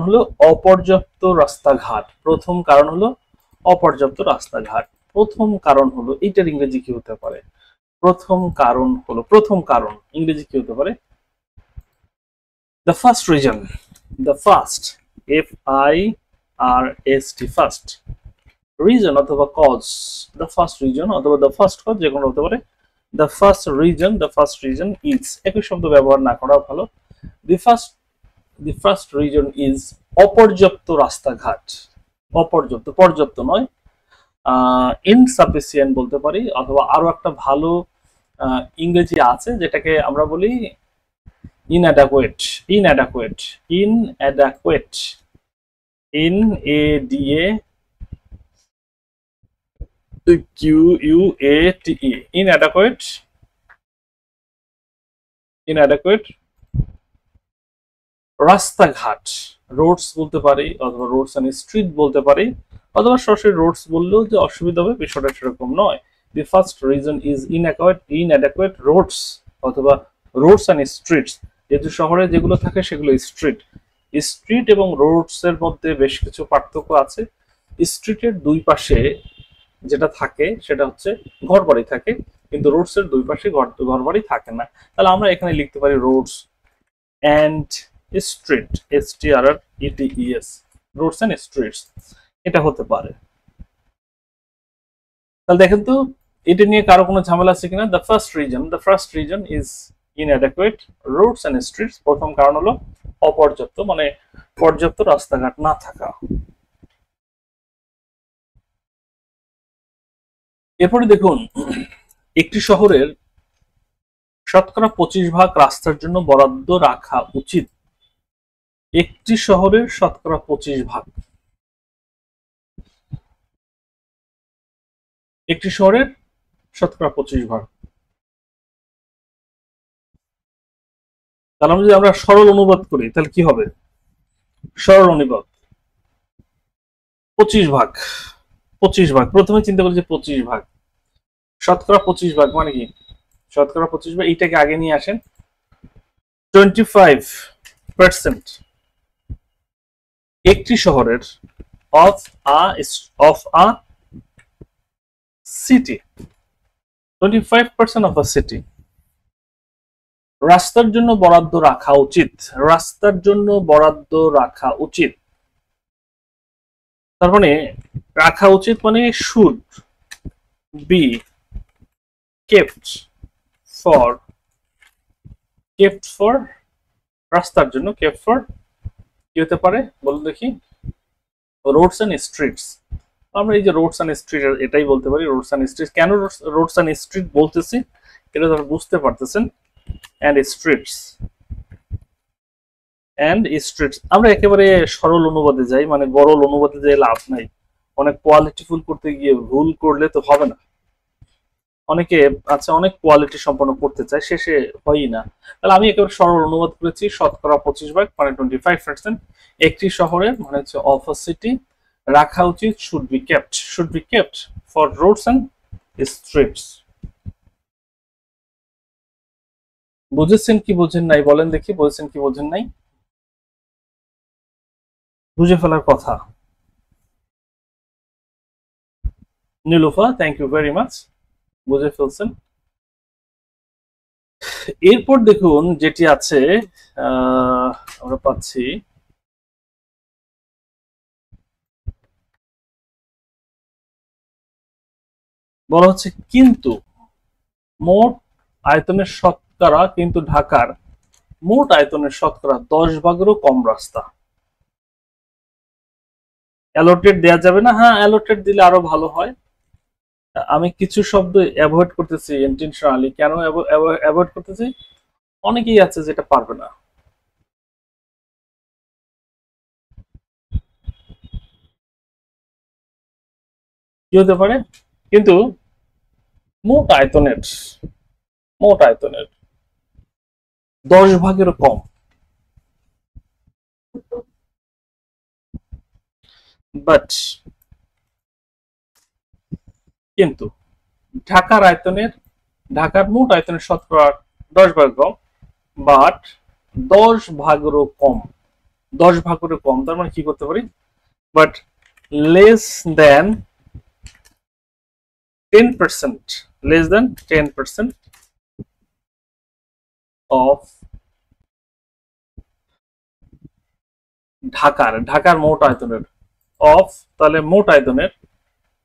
হলো অপর্যাপ্ত রাস্তাঘাট। প্রথম কারণ হলো এইটার ইংরেজি কি হতে পারে? প্রথম কারণ ইংরেজি কি হতে পারে? the first region, first reason অথবা কজ, the first region অথবা the first cause, যে কোনো হতে পারে। the first region is, একই শব্দ ব্যবহার না করা ভালো। the first region is অপর্যাপ্ত রাস্তাঘাট, অপর্যাপ্ত, পর্যাপ্ত নয়, ইনসাফিসিয়েন্ট বলতে পারি, অথবা আরো একটা ভালো ইংরেজি আছে যেটাকে আমরা বলি ইনঅ্যাডাকুয়েট, ইনঅ্যাডাকুয়েট, ইনঅ্যাডাকুয়েট, ইন QUATE, inadequate, inadequate রাস্তাঘাট, রোডস বলতে পারি, অথবা রোডস এন্ড স্ট্রিট বলতে পারি, অথবা সরাসরি রোডস বললেও যে অসুবিধা হবে বিষয়টা সেরকম নয়। The first reason is inadequate roads, অথবা রোডস এন্ড স্ট্রিটস, যেহেতু শহরে যেগুলো থাকে সেগুলো স্ট্রিট, স্ট্রিট এবং রোডস এর মধ্যে বেশ কিছু পার্থক্য আছে। স্ট্রিটের দুই পাশে যেটা থাকে সেটা হচ্ছে ঘরবাড়ি থাকে, কিন্তু রোডস এর দুই পাশে ঘরবাড়ি থাকে না। তাহলে আমরা এখানে লিখতে পারি roads and street, STREETS, Rhodes and streets, এটা হতে পারে। তাহলে দেখেন তো এটা নিয়ে কারো কোনো ঝামেলা আছে কিনা। The first reason is inadequate roads and streets, প্রথম কারণ হলো অপর্যাপ্ত, মানে পর্যাপ্ত রাস্তাঘাট না থাকা। এরপরে দেখুন, একটি শহরের শতকরা 25% রাস্তার জন্য বরাদ্দ রাখা উচিত। একটি শহরের শতকরা 25%, একটি শহরের শতকরা 25%। তাহলে যদি আমরা সরল অনুবাদ করি তাহলে কি হবে? সরল অনুবাদ 25%, 25%, প্রথমে চিন্তা করি যে 25%, শতকরা 25% মানে কি? শতকরা 25%, এইটাকে আগে নিয়ে আসেন। 25% একটি শহরের, of a city, 25% of a city রাস্তার জন্য বরাদ্দ রাখা উচিত, রাস্তার জন্য বরাদ্দ রাখা উচিত। তার মানে রাখা উচিত মানে should be kept for, kept for রাস্তার জন্য, কেপ্ট ফর কি হতে পারে বলুন দেখি? Roads and streets. আমরা এই যে রোডস এন্ড স্ট্রিট এটাই বলতে পারি, রোডস এন্ড স্ট্রিট। কেন রোডস এন্ড স্ট্রিট বলতেছি এটা তো বুঝতে পারতেছেন। অ্যান্ড স্ট্রিটস, অ্যান্ড স্ট্রিটস, আমরা একেবারে সরল অনুবাদে যাই, মানে গরল অনুবাদে যাই লাভ নাই। অনেক কোয়ালিটিফুল করতে গিয়ে ভুল করলে তো হবে না। অনেকে আচ্ছা অনেক কোয়ালিটি সম্পন্ন করতে চায়, শেষে হয়ই না। তাহলে আমি একেবারে সরল অনুবাদ করেছি, শতকরা 25% মানে 25%। একটি শহরের মানে হচ্ছে অফ আ সিটি রাখা উচিত, should be kept for roads and streets. বুঝেছেন কি বুঝেন নাই বলেন দেখি, বুঝেছেন কি বুঝেন নাই? বুঝে ফেলার কথা। Nilufa, thank you very much, বুঝে ফেলছেন। এরপর দেখুন যেটি আছে, আমরা পাচ্ছি বলা হচ্ছে কিন্তু মোট আয়তনের শতকরা, কিন্তু ঢাকার মোট আয়তনের শতকরা 10%-এরও কম রাস্তা। অ্যালোটেড দেওয়া যাবে না? হ্যাঁ, অ্যালোটেড দিলে আরো ভালো হয়। আমি কিছু শব্দ অ্যাভয়েড করতেছি ইন্টেনশনালি। কেন অ্যাভয়েড করতেছি? অনেকেই আছে যেটা পারবে না। কি হতে পারে? কিন্তু মোট আয়তনের, মোট আয়তনের 10%-এরও কম। বাট, কিন্তু ঢাকার আয়তনের, ঢাকার মোট আয়তনের শতকরা 10% কম, বাট 10%-এরও কম, 10%-এরও কম। তার মানে কি করতে পারি? But less than 10%, less than 10% of ঢাকার মোট আয়তনের, অফ তাহলে মোট আয়তনের,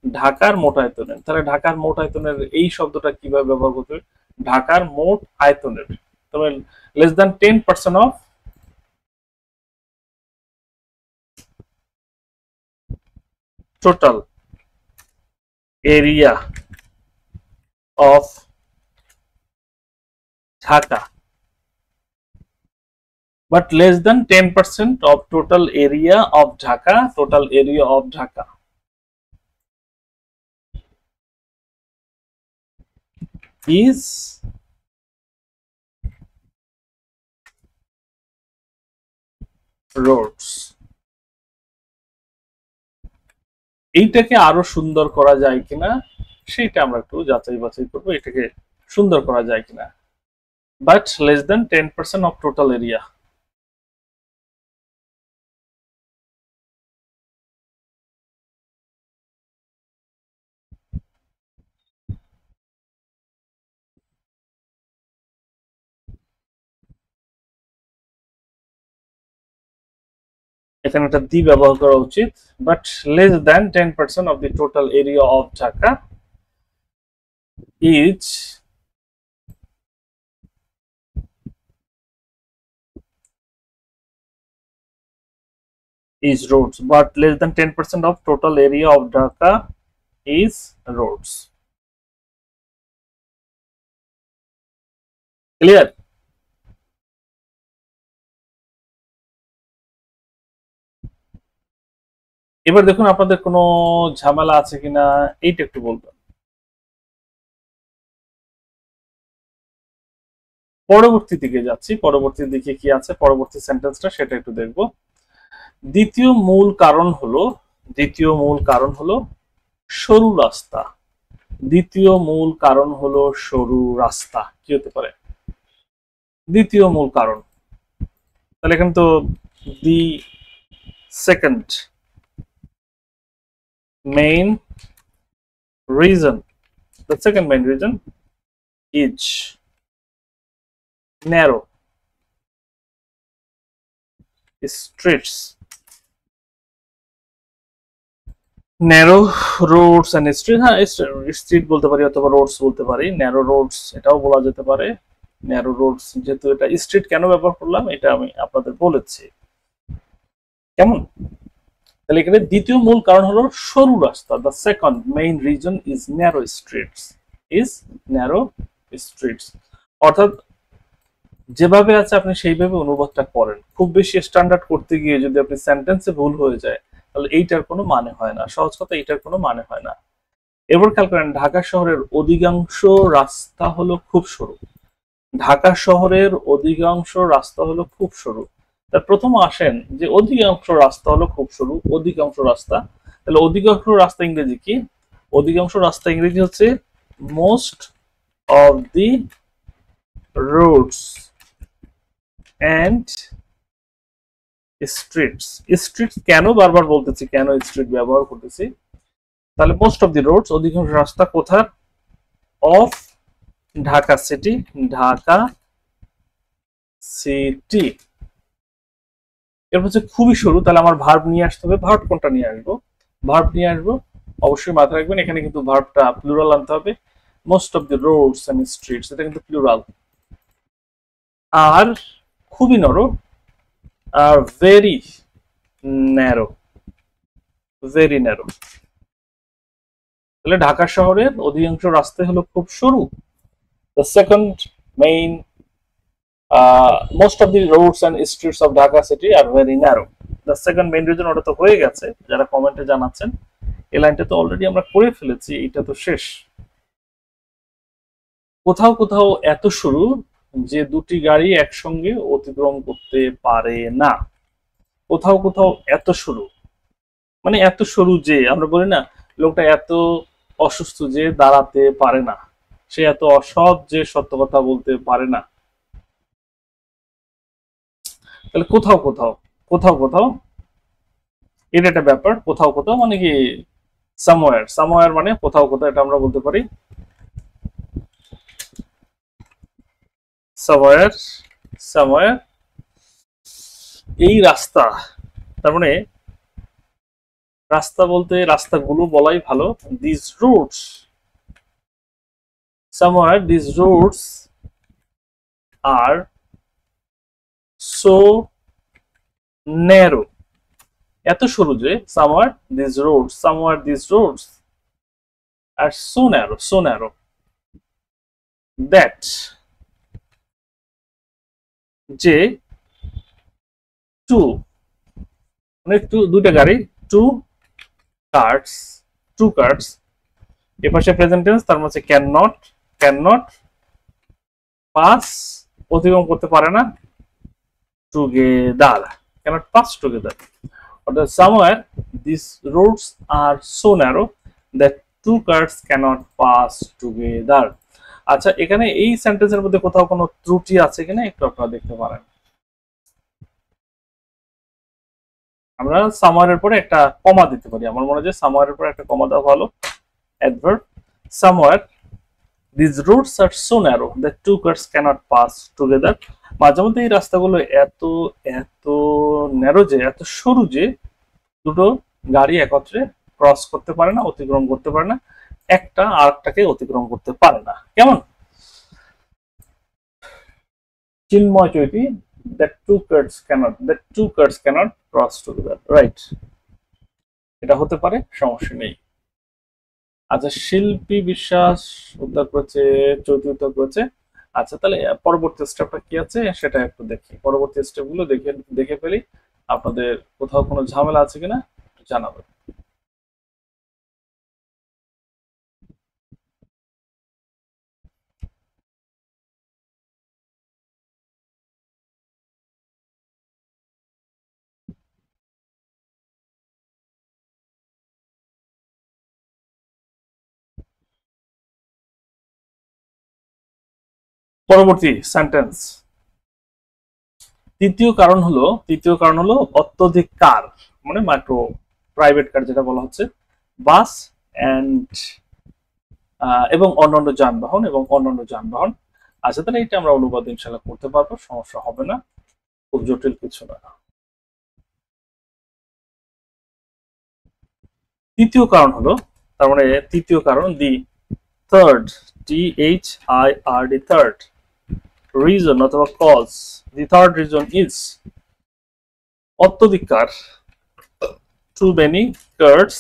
ঢাকার মোট আয়তনের, তাহলে ঢাকার মোট আয়তনের এই শব্দটা কিভাবে ব্যবহার করতে হবে? ঢাকার মোট আয়তনের, তবে less than 10% of total area of Dhaka, but less than 10% of total area of Dhaka, total area of Dhaka is roads. এইটাকে আরো সুন্দর করা যায় কিনা সেটা আমরা একটু যাচাই বাছাই করবো, এটাকে সুন্দর করা যায় কিনা। But less than 10% of total area, এখানে একটা দি ব্যবহার করা উচিত। But less than 10% of the total area of Dhaka is roads, but less than 10% of total area of Dhaka is roads. Clear? এবার দেখুন আপনাদের কোনো ঝামেলা আছে কিনা এইটা একটু বলবেন। পরবর্তী দিকে যাচ্ছি, পরবর্তী দিকে কি আছে, পরবর্তী সেন্টেন্সটা সেটা একটু দেখব। দ্বিতীয় মূল কারণ হলো সরু রাস্তা। দ্বিতীয় মূল কারণ হলো সরু রাস্তা। কি হতে পারে দ্বিতীয় মূল কারণ? তাহলে এখানে তো the second main reason, the second main reason is narrow streets, narrow roads and street, হ্যাঁ স্ট্রিট বলতে পারি অথবা রোডস বলতে পারি, ন্যারো রোডস এটাও বলা যেতে পারে। ন্যারো রোডস, যেহেতু এটা স্ট্রিট কেন ব্যবহার করলাম এটা আমি আপনাদের বলেছি, কেমন? তাহলে এখানে দ্বিতীয় মূল কারণ হলো সরু রাস্তা। The second main reason is narrow streets, অর্থাৎ যেভাবে আছে আপনি সেইভাবে অনুবাদটা করেন। খুব বেশি স্ট্যান্ডার্ড করতে গিয়ে যদি আপনি সেন্টেন্সে ভুল হয়ে যায় তাহলে এইটার কোনো মানে হয় না, সহজ কথা এইটার কোনো মানে হয় না। এবার খেয়াল করেন, ঢাকা শহরের অধিকাংশ রাস্তা হলো খুব সরু। ঢাকা শহরের অধিকাংশ রাস্তা হলো খুব সরু। তার প্রথম আসেন যে অধিকাংশ রাস্তা হলো খুব সরু, অধিকাংশ রাস্তা, তাহলে অধিকাংশ রাস্তা ইংরেজি কি? অধিকাংশ রাস্তা ইংরেজি হচ্ছে most of the Rhodes and streets. Streets কেন বারবার বলতেছি, কেন স্ট্রিট ব্যবহার করতেছি? তাহলে মোস্ট অফ দি রোডস, অধিকাংশ রাস্তা কোথার? Of Dhaka city, Dhaka city. এরপর হচ্ছে খুবই সরু, তাহলে আমার ভার্ব নিয়ে আসতে হবে। ভার্ব কোনটা নিয়ে আসবো? ভার্ব নিয়ে আসবো, অবশ্যই মাথায় রাখবেন এখানে কিন্তু ভার্বটা প্লুরাল আনতে হবে। Most of the roads and streets, এটা কিন্তু প্লুরাল। আর খুবই নরো, আর ভেরি ন্যারো, ভেরি ন্যারো। তাহলে ঢাকা শহরের অধিকাংশ রাস্তা হলো খুব সরু। The second main most of the roads and streets of Dhaka city are very narrow. The second main reason, ওটা তো হয়ে গেছে, যারা কমেন্টে জানাচ্ছেন এই লাইনটা তো অলরেডি আমরা করে ফেলেছি, এটা তো শেষ। কোথাও কোথাও এত সরু যে দুটি গাড়ি একসঙ্গে অতিক্রম করতে পারে না। কোথাও কোথাও এত সরু মানে এত সরু যে, আমরা বলি না লোকটা এত অসুস্থ যে দাঁড়াতে পারে না, সে এত অসৎ যে সত্য কথা বলতে পারে না। তাহলে কোথাও কোথাও, কোথাও কোথাও এটা একটা ব্যাপার। কোথাও কোথাও মানে কি সামওয়্যার, সামওয়্যার মানে কোথাও কোথাও, এটা আমরা বলতে পারি সামওয়্যার, সামওয়্যার। এই রাস্তা, তার মানে রাস্তা বলতে রাস্তাগুলো বলাই ভালো। This routes, somewhere this routes are so narrow, এত সরু যে somewhere these roads are so narrow that যে টু মানে দুইটা গাড়ি টু কার্স এ পাশে প্রেজেন্ট টেন্স, তার মধ্যে ক্যান নট পাস অতিক্রম করতে পারে না, টুগেদার ক্যানট পাস টুগেদার, অর্থাৎ somewhere these roads are so narrow that two cars cannot pass together. আচ্ছা, এখানে এই সেন্টেন্সের মধ্যে কোথাও কোনো ত্রুটি আছে কিনা একটু আপনারা দেখতে পারেন। আমরা সামারের পরে একটা কমা দিতে পারি, আমার মনে হয় সামারের পরে একটা কমা দেওয়া ভালো। Adverb somewhere these roads are so narrow that two cars cannot pass together. মাঝে মধ্যে এই রাস্তাগুলো এত এত ন্যারো যে, এত সরু যে দুটো গাড়ি একত্রে ক্রস করতে পারে না, অতিক্রম করতে পারে না, একটা আরেকটাকে অতিক্রম করতে পারে না। কেমন? চিন্ময় চৈতি that two cars cannot cross together, right? এটা হতে পারে, সমস্যা নেই। আচ্ছা, শিল্পী বিশ্বাস উদ্ধার করেছে, চৈতি উদ্ধার করেছে। আচ্ছা, তাহলে পরবর্তী স্টেপটা কি আছে সেটা একটু দেখি, পরবর্তী স্টেপগুলো দেখে ফেলি, আপনাদের কোথাও কোনো ঝামেলা আছে কিনা জানাবেন। পরবর্তী সেন্টেন্স, তৃতীয় কারণ হলো অত্যধিক কার, মানে মাইক্রো প্রাইভেট কার যেটা বলা হচ্ছে, বাস এন্ড এবং অন্যান্য যানবাহন। আচ্ছা, তাহলে এটা আমরা অনুবাদ ইনশাআল্লাহ করতে পারবো, সমস্যা হবে না, খুব জটিল কিছু না। তৃতীয় কারণ হলো, তার মানে তৃতীয় কারণ, the third, THIRD, third reason অথবা cause, the third reason is অত্যধিক কার, টু মেনি কার্স,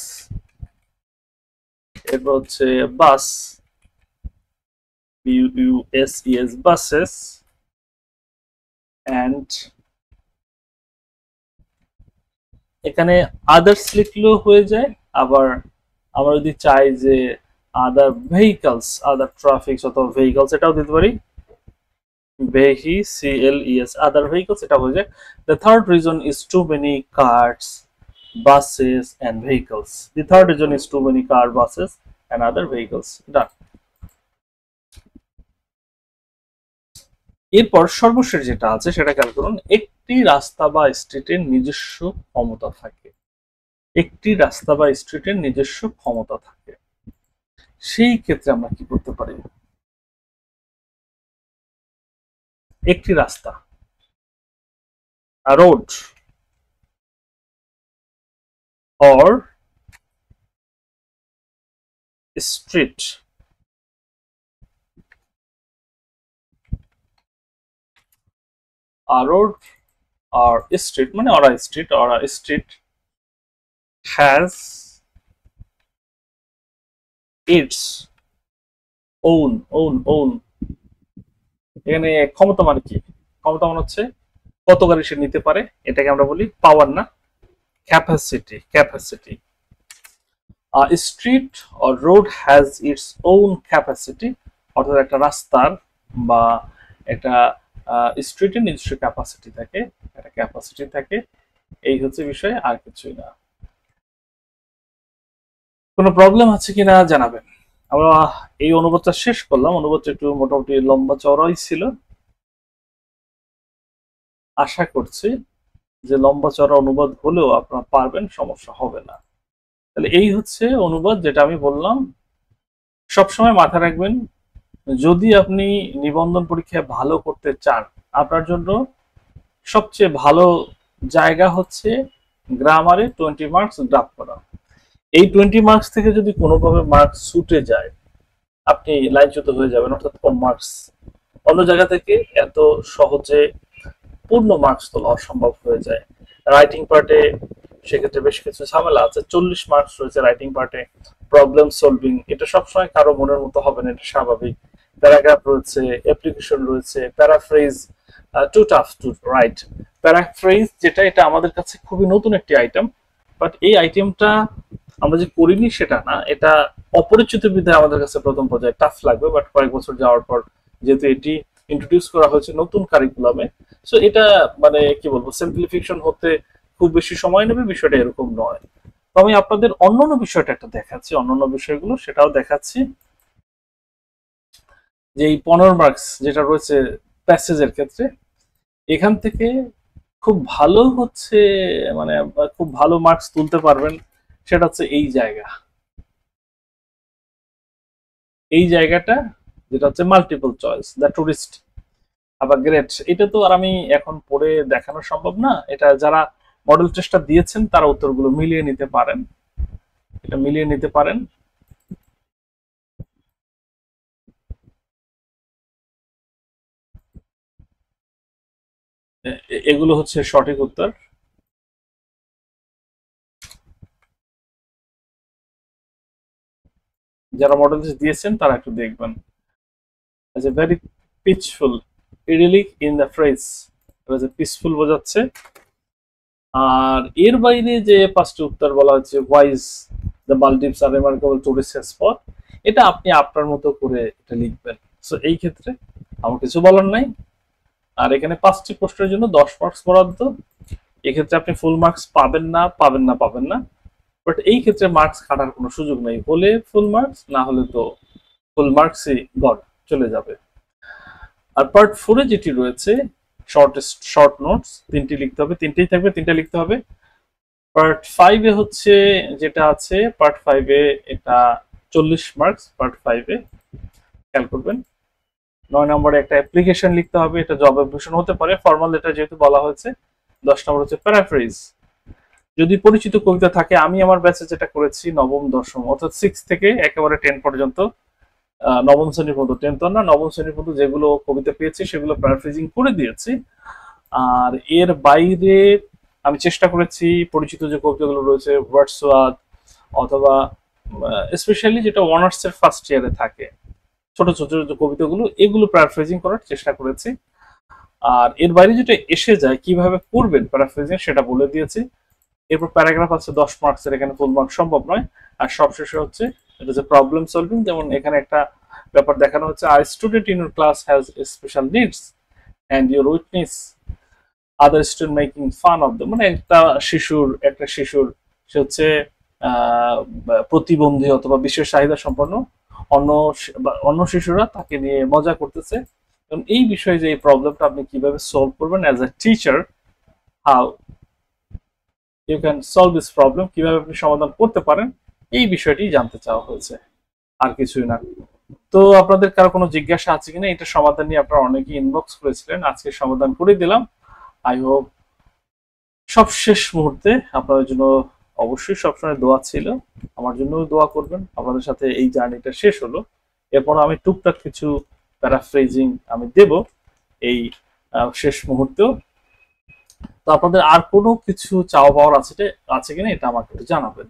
এরপর হচ্ছে বাস, BUSES buses, and এখানে আদার্স লিখলেও হয়ে যায়, আবার আমরা যদি চাই যে আদার ভেহিকলস, আদার ট্রাফিক্স অথবা ভেহিকলস এটাও দিতে পারি, CLES, আদার ভেহিকলস এটা হয়ে যায়। The third reason is too many cars, buses and vehicles. The third reason is too many car, buses and other vehicles. Done. এরপর সর্বশেষ যেটা আছে সেটা খেয়াল করুন, একটি রাস্তা বা স্ট্রিটের নিজস্ব ক্ষমতা থাকে, একটি রাস্তা বা স্ট্রিটের নিজস্ব ক্ষমতা থাকে, সেই ক্ষেত্রে আমরা কি করতে পারি? একটি রাস্তা, road or street, a road or street মানে or a street has its own এখানে ক্ষমতা মানে কি? ক্ষমতা মানে হচ্ছে কত গাড়ি সে নিতে পারে, এটাকে আমরা বলি পাওয়ার, না capacity. A street or road has its own capacity, অর্থাৎ একটা রাস্তার বা একটা স্ট্রিটের নিজস্ব ক্যাপাসিটি থাকে, এই হচ্ছে বিষয়, আর কিছুই না। কোনো প্রবলেম আছে কিনা জানাবেন। আমরা এই অনুবাদটা শেষ করলাম, অনুবাদটা একটু মোটামুটি লম্বা চওড়াই ছিল, আশা করছি যে লম্বা চওড়া অনুবাদ হলেও আপনারা পারবেন, সমস্যা হবে না। তাহলে এই হচ্ছে অনুবাদ যেটা আমি বললাম। সবসময় মাথায় রাখবেন, যদি আপনি নিবন্ধন পরীক্ষায় ভালো করতে চান, আপনার জন্য সবচেয়ে ভালো জায়গা হচ্ছে গ্রামারে 20 মার্কস ড্রাফট করা। এই 20 মার্কস থেকে যদি কোনোভাবে মার্কস ছুটে যায়, আপনি লাইনচ্যুত হয়ে যাবেন, অর্থাৎ কম মার্কস। অন্য জায়গা থেকে এত সহজে পূর্ণ মার্কস তোলা অসম্ভব হয়ে যায়। রাইটিং পার্টে সেক্ষেত্রে বেশ কিছু ঝামেলা আছে। 40 মার্কস রয়েছে রাইটিং পার্টে। প্রবলেম সলভিং এটা সবসময় কারো মনের মতো হবে না, এটা স্বাভাবিক। প্যারাগ্রাফ রয়েছে, অ্যাপ্লিকেশন রয়েছে, paraphrase too tough to write. Paraphrase যেটা, এটা আমাদের কাছে খুবই নতুন একটি আইটেম, বাট এই আইটেমটা আমরা যে করিনি সেটা না, এটা অপরিচিত বিধায় আমাদের কাছে প্রথম পর্যায়ে টাফ লাগবে, বাট কয়েক বছর যাওয়ার পর যেহেতু এটি ইন্ট্রোডিউস করা হয়েছে নতুন কারিকুলামে, সো এটা মানে কি বলবো, সিম্পলিফিকেশন হতে খুব বেশি সময় নেবে, বিষয়টা এরকম নয়। তো আমি আপনাদের অন্যান্য বিষয়টা একটা দেখাচ্ছি, অন্যান্য বিষয়গুলো সেটাও দেখাচ্ছি। যে এই 15 মার্কস যেটা রয়েছে প্যাসেজের ক্ষেত্রে, এখান থেকে খুব ভালো হচ্ছে, মানে খুব ভালো মার্কস তুলতে পারবেন, সেটা হচ্ছে এই জায়গাটা যেটা হচ্ছে মাল্টিপল চয়েস, দ্য টুরিস্ট আবার গ্রেট। এটা তো আর আমি এখন পড়ে দেখানো সম্ভব না, এটা যারা মডেল টেস্টটা দিয়েছেন তারা উত্তরগুলো মিলিয়ে নিতে পারেন, এটা মিলিয়ে নিতে পারেন। এগুলো হচ্ছে সঠিক উত্তর। যারা মডেল টেস্ট দিয়েছেন তারা একটু দেখবেন। আচ্ছা, very peaceful idyllic in the phrase, peaceful বোঝাচ্ছে। আর এর বাইরে যে পাঁচটি উত্তর বলা হচ্ছে, wise the Maldives are remarkable tourist spot, এটা আপনি আপনার মতো করে এটা লিখবেন। সো এই ক্ষেত্রে আমার কিছু বলার নাই। আর এখানে 5টি প্রশ্নের জন্য 10 মার্কস বরাদ্দ। এক্ষেত্রে আপনি ফুল মার্কস পাবেন না, বাট এই ক্ষেত্রে মার্কস কাটার কোনো সুযোগ নেই, হলে ফুল মার্কস, না হলে তো ফুল মার্কসই গড চলে যাবে। আর পার্ট 4-এ যেটি রয়েছে শর্ট নোটস, 3টি লিখতে হবে, 3টেই থাকবে, 3টা লিখতে হবে। পার্ট 5-এ হচ্ছে যেটা আছে, পার্ট 5-এ এটা 40 মার্কস, পার্ট 5-এ খেয়াল করবেন। 9 নম্বরে একটা অ্যাপ্লিকেশন লিখতে হবে, এটা জব অ্যাপ্লিকেশন হতে পারে, ফর্মাল লেটার যেহেতু বলা হয়েছে। 10 নম্বর হচ্ছে প্যারাফ্রেজ, যদি পরিচিত কবিতা থাকে। আমি আমার ব্যাচে যেটা করেছি, নবম দশম অর্থাৎ 6 থেকে একেবারে 10 পর্যন্ত, নবম শ্রেণী পর্যন্ত, 10 তো না, নবম শ্রেণী পর্যন্ত যেগুলো কবিতা পেয়েছি সেগুলো প্যারাফ্রেজিং করে দিয়েছি। আর এর বাইরে আমি চেষ্টা করেছি পরিচিত যে কবিতাগুলো রয়েছে, ওয়ার্ডসওয়ার্থ অথবা স্পেশালি যেটা অনার্স এর ফার্স্ট ইয়ারে থাকে, ছোট ছোট যে কবিতাগুলো, এগুলো প্যারাফ্রেজিং করার চেষ্টা করেছি। আর এর বাইরে যেটা এসে যায় কিভাবে করবেন প্যারাফ্রেজিং সেটা বলে দিয়েছি। এরপর প্যারাগ্রাফ আছে 10 মার্কসের, এখানে ফুল মার্কস সম্ভব নয়। আর সবশেষে হচ্ছে এটা যে প্রবলেম সলভিং, যেমন এখানে একটা ব্যাপার দেখানো হচ্ছে, আর student in your class has special needs and your witness other student making fun of the, মানে একটা শিশুর সে হচ্ছে প্রতিবন্ধী অথবা বিশেষ চাহিদা সম্পন্ন, অন্য শিশুরা তাকে নিয়ে মজা করতেছে। এবং এই বিষয়ে যে এই প্রবলেমটা আপনি কিভাবে সলভ করবেন as a teacher, how you can solve this problem, কিভাবে আপনি সমাধান করতে পারেন, এই বিষয়টি জানতে চাওয়া হয়েছে, আর কিছুই না। তো আপনাদের কারো কোনো জিজ্ঞাসা আছে কিনা, এটা সমাধান নিয়ে আপনারা অনেকেই ইনবক্স করেছিলেন, আজকে সমাধান করে দিলাম। আই হোপ সব শেষ মুহূর্তে আপনাদের জন্য অবশ্যই সবসময় দোয়া ছিল, আমার জন্যও দোয়া করবেন। আপনাদের সাথে এই জার্নিটা শেষ হলো, এরপর আমি টুকটাক কিছু প্যারাফ্রেজিং আমি দেব এই শেষ মুহূর্তেও। তো আপনাদের আর কোনো কিছু চাওয়া পাওয়ার আছে কিনা এটা আমাকে একটু জানাবেন।